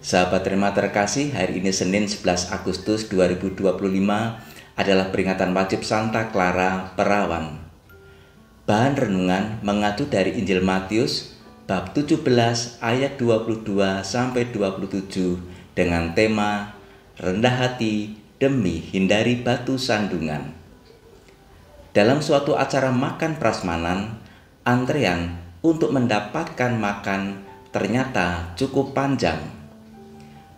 Sahabat Rema terkasih, hari ini Senin 11 Agustus 2025 adalah peringatan wajib Santa Clara Perawan. Bahan renungan mengacu dari Injil Matius bab 17 ayat 22 sampai 27 dengan tema rendah hati demi hindari batu sandungan. Dalam suatu acara makan prasmanan, antrean untuk mendapatkan makan ternyata cukup panjang.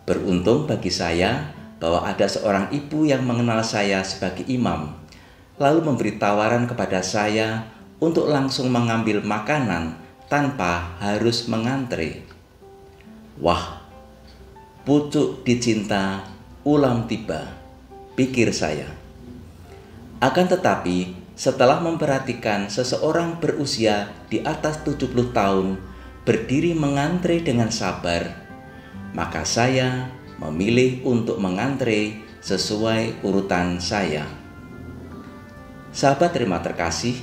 Beruntung bagi saya bahwa ada seorang ibu yang mengenal saya sebagai imam, lalu memberi tawaran kepada saya untuk langsung mengambil makanan tanpa harus mengantre. Wah, pucuk dicinta ulam tiba, pikir saya. Akan tetapi, setelah memperhatikan seseorang berusia di atas 70 tahun berdiri mengantre dengan sabar, maka saya memilih untuk mengantre sesuai urutan saya. Sahabat Rema terkasih,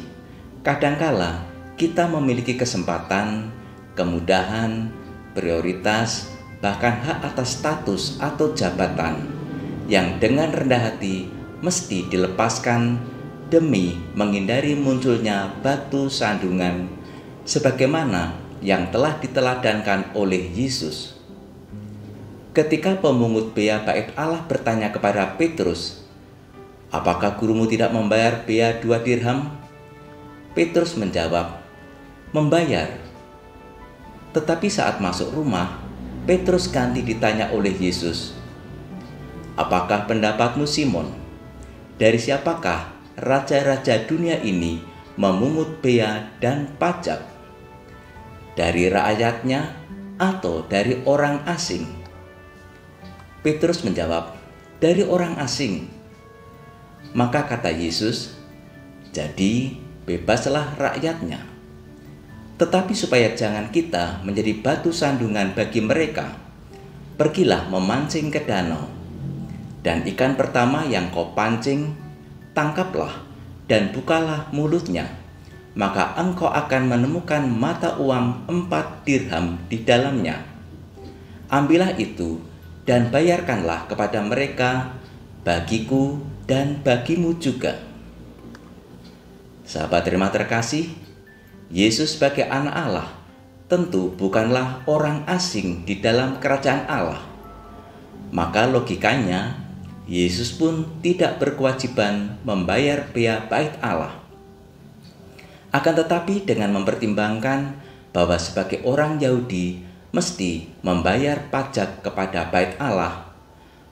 kadangkala kita memiliki kesempatan, kemudahan, prioritas, bahkan hak atas status atau jabatan yang dengan rendah hati mesti dilepaskan demi menghindari munculnya batu sandungan sebagaimana yang telah diteladankan oleh Yesus. Ketika pemungut bea bait Allah bertanya kepada Petrus, "Apakah gurumu tidak membayar bea 2 dirham?" Petrus menjawab, "Membayar." Tetapi saat masuk rumah, Petrus ganti ditanya oleh Yesus, "Apakah pendapatmu Simon? Dari siapakah raja-raja dunia ini memungut bea dan pajak? Dari rakyatnya atau dari orang asing?" Petrus menjawab, "Dari orang asing." Maka kata Yesus, "Jadi bebaslah rakyatnya. Tetapi supaya jangan kita menjadi batu sandungan bagi mereka, pergilah memancing ke danau. Dan ikan pertama yang kau pancing, tangkaplah dan bukalah mulutnya. Maka engkau akan menemukan mata uang 4 dirham di dalamnya. Ambillah itu dan bayarkanlah kepada mereka, bagiku dan bagimu juga." Sahabat Rema terkasih, Yesus sebagai anak Allah tentu bukanlah orang asing di dalam kerajaan Allah. Maka logikanya, Yesus pun tidak berkewajiban membayar bea bait Allah. Akan tetapi dengan mempertimbangkan bahwa sebagai orang Yahudi mesti membayar pajak kepada bait Allah,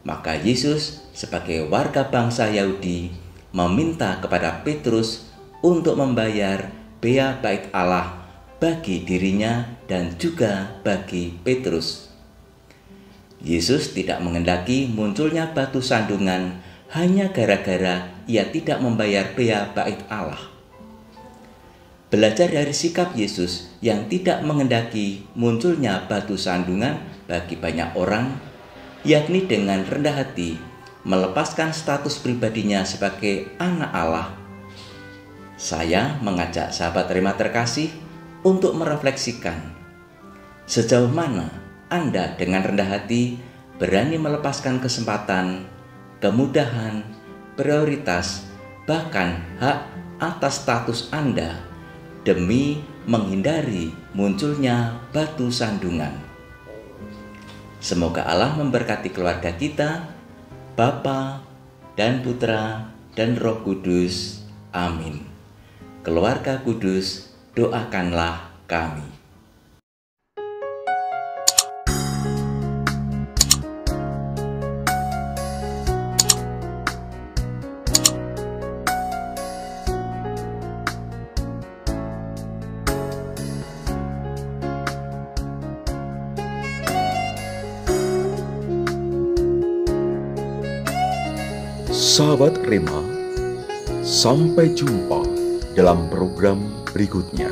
maka Yesus sebagai warga bangsa Yahudi meminta kepada Petrus untuk membayar bea bait Allah bagi dirinya dan juga bagi Petrus. Yesus tidak menghendaki munculnya batu sandungan hanya gara-gara ia tidak membayar bea bait Allah. Belajar dari sikap Yesus yang tidak menghendaki munculnya batu sandungan bagi banyak orang, yakni dengan rendah hati melepaskan status pribadinya sebagai anak Allah. Saya mengajak sahabat Rema terkasih untuk merefleksikan sejauh mana Anda dengan rendah hati berani melepaskan kesempatan, kemudahan, prioritas, bahkan hak atas status Anda demi menghindari munculnya batu sandungan. Semoga Allah memberkati keluarga kita, Bapa dan Putra dan Roh Kudus. Amin. Keluarga kudus, doakanlah kami. Sahabat Rema, sampai jumpa dalam program berikutnya.